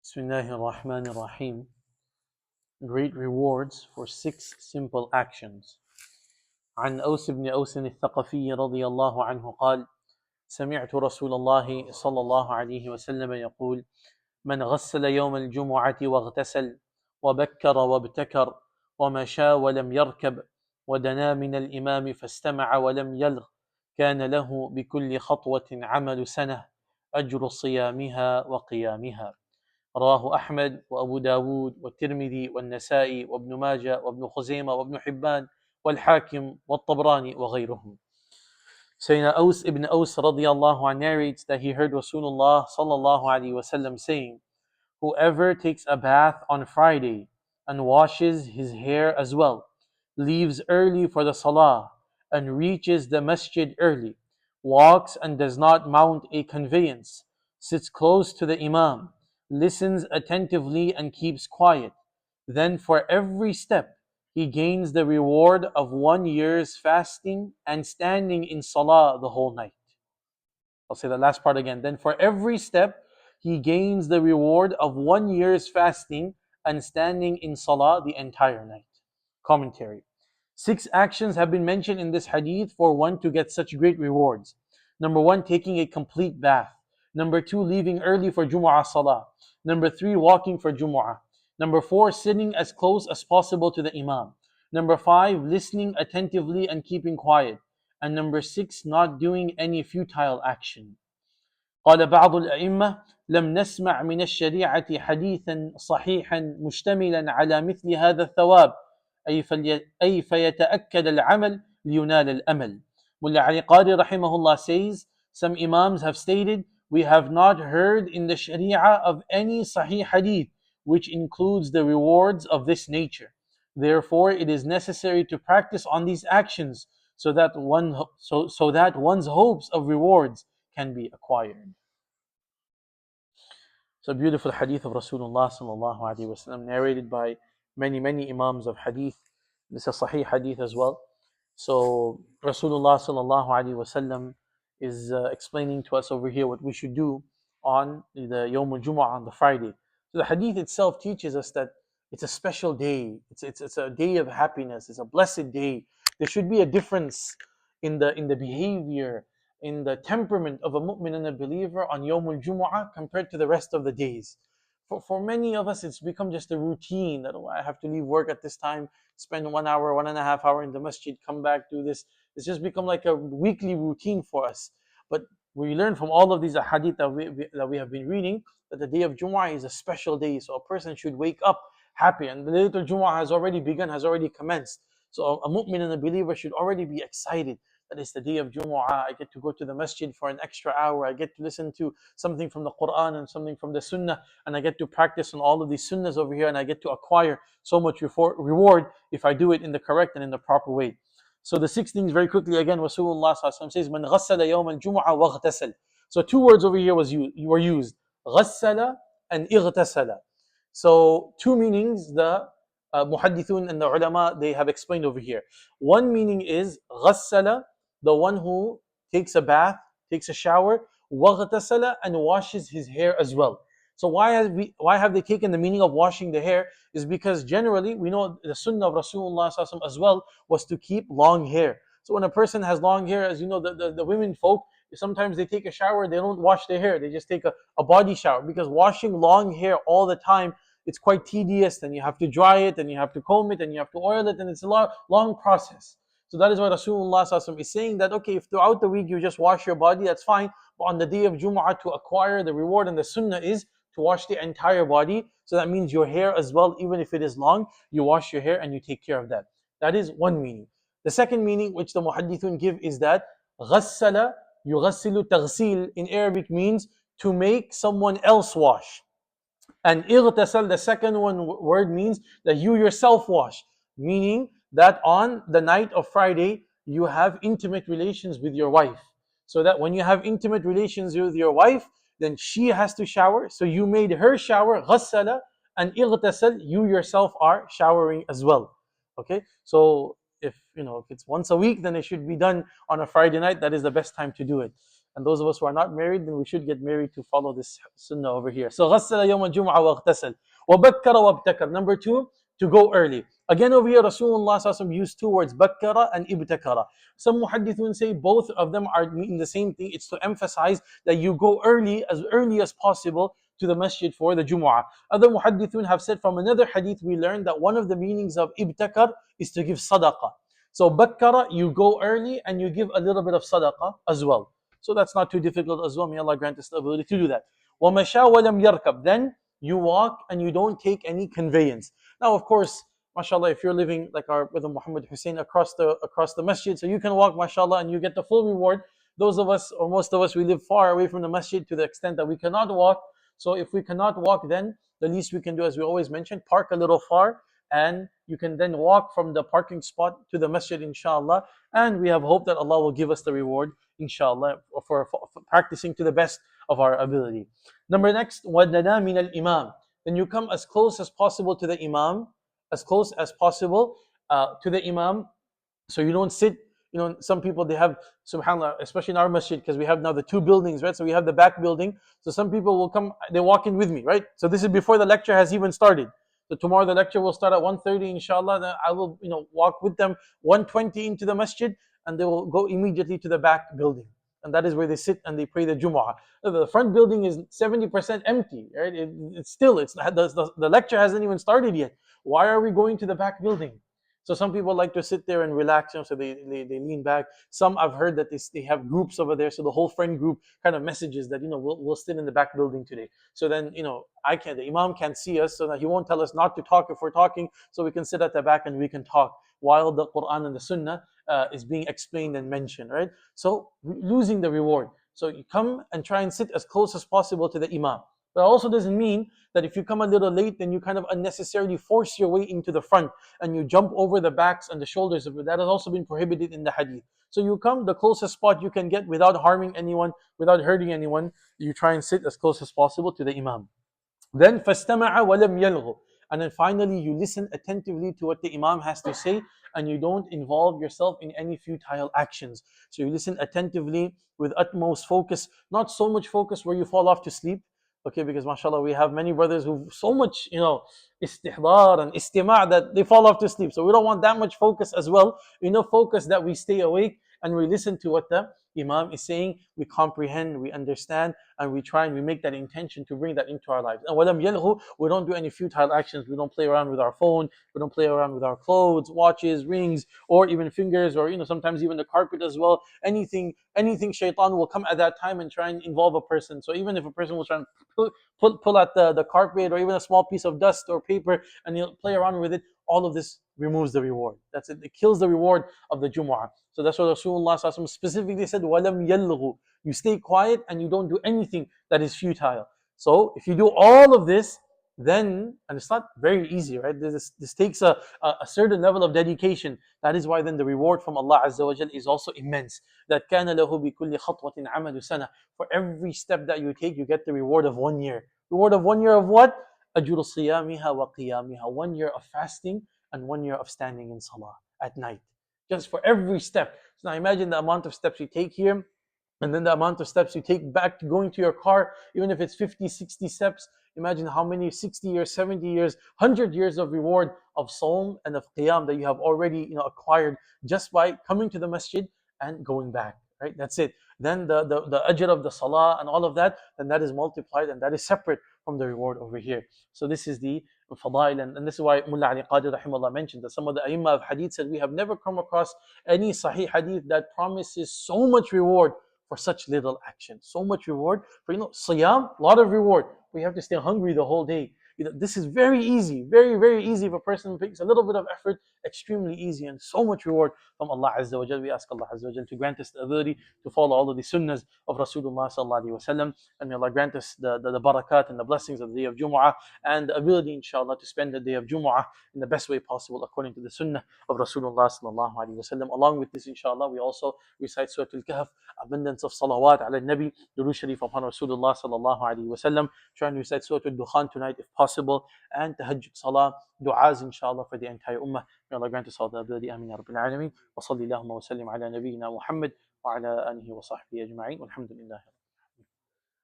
Bismillahir Rahmanir Rahim. Great rewards for 6 simple actions. عن أوس بن أوس الثقفي رضي الله عنه قال: سمعت رسول الله صلى الله عليه وسلم يقول: من غسل يوم الجمعة واغتسل وبكر وابتكر ومشى ولم يركب ودنا من الإمام فاستمع ولم يلغ كان له بكل خطوة عمل سنة أجر صيامها وقيامها. رواه أحمد وأبو داود والترمذي والنسائي وابن ماجه وابن خزيمة وابن حبان والحاكم والطبراني وغيرهم. Sayyidina Aus ibn Aus radiallahu anh narrates that he heard Rasulullah sallallahu alaihi wasallam saying, whoever takes a bath on Friday and washes his hair as well, leaves early for the salah and reaches the masjid early, walks and does not mount a conveyance, sits close to the imam, listens attentively and keeps quiet, then for every step he gains the reward of 1 year's fasting and standing in salah the whole night. I'll say the last part again. Then for every step, he gains the reward of 1 year's fasting and standing in salah the entire night. Commentary. 6 actions have been mentioned in this hadith for one to get such great rewards. Number 1, taking a complete bath. Number 2, leaving early for Jumu'ah salah. Number 3, walking for Jumu'ah. Number 4, sitting as close as possible to the imam. Number 5, listening attentively and keeping quiet. And number 6, not doing any futile action. قال بعض الأئمة: لم نسمع من الشريعة حديثا صحيحا مشتملا على مثل هذا الثواب أي فيتأكد العمل لينال الأمل. Mullah Ali Qari rahimahullah says, some Imams have stated, we have not heard in the Sharia of any Sahih Hadith which includes the rewards of this nature. Therefore, it is necessary to practice on these actions so that one's hopes of rewards can be acquired. It's a beautiful hadith of Rasulullah sallallahu alaihi wasallam, narrated by many Imams of hadith. It's a Sahih hadith as well. So Rasulullah sallallahu alaihi wasallam is explaining to us over here what we should do on the Yawm al-Jumu'ah, on the Friday. So the hadith itself teaches us that it's a special day. It's a day of happiness. It's a blessed day. There should be a difference in the behavior, in the temperament of a mu'min and a believer on Yawm al-Jumu'ah compared to the rest of the days. For many of us, it's become just a routine that, oh, I have to leave work at this time, spend 1 hour, 1.5 hours in the masjid, come back, do this. It's just become like a weekly routine for us. But we learn from all of these hadith that we have been reading that the day of Jumu'ah is a special day. So a person should wake up happy. And the day of Jumu'ah has already begun, has already commenced. So a mu'min and a believer should already be excited that it's the day of Jumu'ah. I get to go to the masjid for an extra hour. I get to listen to something from the Quran and something from the Sunnah, and I get to practice on all of these Sunnahs over here, and I get to acquire so much reward if I do it in the correct and in the proper way. So the 6 things very quickly again, Rasulullah says, "Man ghassala yawm al-jumu'ah waghtasal." So 2 words over here were used, ghassala and ightasala. So 2 meanings the muhaddithun and the ulama, they have explained over here. One meaning is ghassala, the one who takes a bath, takes a shower, waghtasala, and washes his hair as well. So why have they taken the meaning of washing the hair? Is because generally we know the sunnah of Rasulullah as well was to keep long hair. So when a person has long hair, as you know, the women folk, sometimes they take a shower, they don't wash their hair, they just take a body shower, because washing long hair all the time, it's quite tedious, and you have to dry it, and you have to comb it, and you have to oil it, and it's a long process. So that is why Rasulullah is saying that, okay, if throughout the week you just wash your body, that's fine. But on the day of Jumu'ah, to acquire the reward and the sunnah is to wash the entire body. So that means your hair as well, even if it is long, you wash your hair and you take care of that. That is one meaning. The second meaning which the muhaddithun give is that ghassala yughassilu taghsil in Arabic means to make someone else wash. And ightasal, the second word, means that you yourself wash, meaning that on the night of Friday, you have intimate relations with your wife. So that when you have intimate relations with your wife, then she has to shower. So you made her shower, ghassala, and ightasal, you yourself are showering as well. Okay? So if it's once a week, then it should be done on a Friday night. That is the best time to do it. And those of us who are not married, then we should get married to follow this sunnah over here. So غسل يوم الجمعة واغتسل وبكر وابتكر. Number two, to go early. Again over here, Rasulullah ﷺ used two words, bakkara and ibtakara. Some muhaddithun say both of them are mean the same thing. It's to emphasize that you go early as possible to the masjid for the Jumu'ah. Other muhaddithun have said from another hadith we learned that one of the meanings of ibtakar is to give sadaqah. So bakkara, you go early and you give a little bit of sadaqah as well. So that's not too difficult as well. May Allah grant us the ability to do that. وَمَشَى وَلَمْ يَرْكَبْ. Then you walk and you don't take any conveyance. Now, of course, mashallah, if you're living like our brother Muhammad Hussein across the masjid, so you can walk, mashallah, and you get the full reward. Those of us, or most of us, we live far away from the masjid to the extent that we cannot walk. So if we cannot walk, then the least we can do, as we always mention, park a little far, and you can then walk from the parking spot to the masjid, inshallah. And we have hope that Allah will give us the reward, inshallah, for practicing to the best of our ability. Number next, وَدَنَا مِنَ الْإِمَامِ. Then you come as close as possible to the imam, as close as possible to the imam. So you don't sit, some people they have, subhanAllah, especially in our masjid, because we have now the two buildings, right? So we have the back building. So some people will come, they walk in with me, right? So this is before the lecture has even started. So tomorrow the lecture will start at 1:30, inshallah. Then I will, walk with them 1:20 into the masjid, and they will go immediately to the back building. And that is where they sit and they pray the Jumu'ah. The front building is 70% empty, right? The lecture hasn't even started yet. Why are we going to the back building? So some people like to sit there and relax, so they lean back. Some I've heard that they have groups over there, so the whole friend group kind of messages that we'll sit in the back building today. So then the imam can't see us, so that he won't tell us not to talk if we're talking, so we can sit at the back and we can talk while the Quran and the Sunnah is being explained and mentioned, right? So losing the reward. So you come and try and sit as close as possible to the imam. But it also doesn't mean that if you come a little late, then you kind of unnecessarily force your way into the front and you jump over the backs and the shoulders of it. That has also been prohibited in the hadith. So you come the closest spot you can get without harming anyone, without hurting anyone. You try and sit as close as possible to the imam. Then فَاسْتَمَعَ وَلَمْ يَلْغُ. And then finally you listen attentively to what the imam has to say, and you don't involve yourself in any futile actions. So you listen attentively with utmost focus, not so much focus where you fall off to sleep. Okay, because mashallah, we have many brothers who so much, istihdar and istima' that they fall off to sleep. So we don't want that much focus as well. Enough focus that we stay awake and we listen to what the imam is saying, we comprehend, we understand, and we try and we make that intention to bring that into our lives. And وَلَمْ يَلْغُ, we don't do any futile actions. We don't play around with our phone. We don't play around with our clothes, watches, rings, or even fingers, or sometimes even the carpet as well. Anything shaitan will come at that time and try and involve a person. So even if a person will try and pull out the carpet or even a small piece of dust or paper and he'll play around with it, all of this removes the reward. That's it. It kills the reward of the Jumu'ah. So that's what Rasulullah ﷺ specifically said, وَلَمْ يَلْغُ. You stay quiet and you don't do anything that is futile. So if you do all of this, then, and it's not very easy, right? This takes a certain level of dedication. That is why then the reward from Allah Azza wa Jal is also immense. That كَانَ لَهُ بِكُلِّ خَطْوَةٍ عَمَلُ سَنَةٍ. For every step that you take, you get the reward of 1 year. Reward of 1 year of what? أَجْرُ صِيَامِهَا وَقِيَامِهَا. 1 year of fasting and 1 year of standing in salah at night. Just for every step. So now imagine the amount of steps you take here, and then the amount of steps you take back to going to your car, even if it's 50, 60 steps. Imagine how many 60 years, 70 years, 100 years of reward of Sawm and of Qiyam that you have already acquired just by coming to the masjid and going back. Right? That's it. Then the ajr of the salah and all of that, then that is multiplied and that is separate from the reward over here. So this is the fadail, and this is why Mullah Ali Qadri rahimahullah mentioned that some of the Aimma of hadith said, we have never come across any sahih hadith that promises so much reward for such little action. So much reward for siyam, a lot of reward. We have to stay hungry the whole day. This is very easy, very, very easy. If a person takes a little bit of effort, extremely easy, and so much reward from Allah Azza wa Jal. We ask Allah Azza wa Jal to grant us the ability to follow all of the sunnahs of Rasulullah sallallahu alaihi wasallam, and may Allah grant us the barakat and the blessings of the day of Jumu'ah, and the ability, inshallah, to spend the day of Jumu'ah in the best way possible according to the sunnah of Rasulullah sallallahu alaihi wasallam. Along with this, inshallah, we also recite Surah Al-Kahf, abundance of salawat ala Nabi, Durood Sharif upon Rasulullah sallallahu alaihi wasallam. Try and recite Surah Al-Dukhan tonight if possible, and Tahajjud Salah, du'as inshallah for the entire ummah. May Allah grant us all the ability. Ameen ya Rabbil Alameen. Wa salli Allahumma wa sallim ala nabiyyina Muhammad وعلى آله وصحبه أجمعين والحمد لله.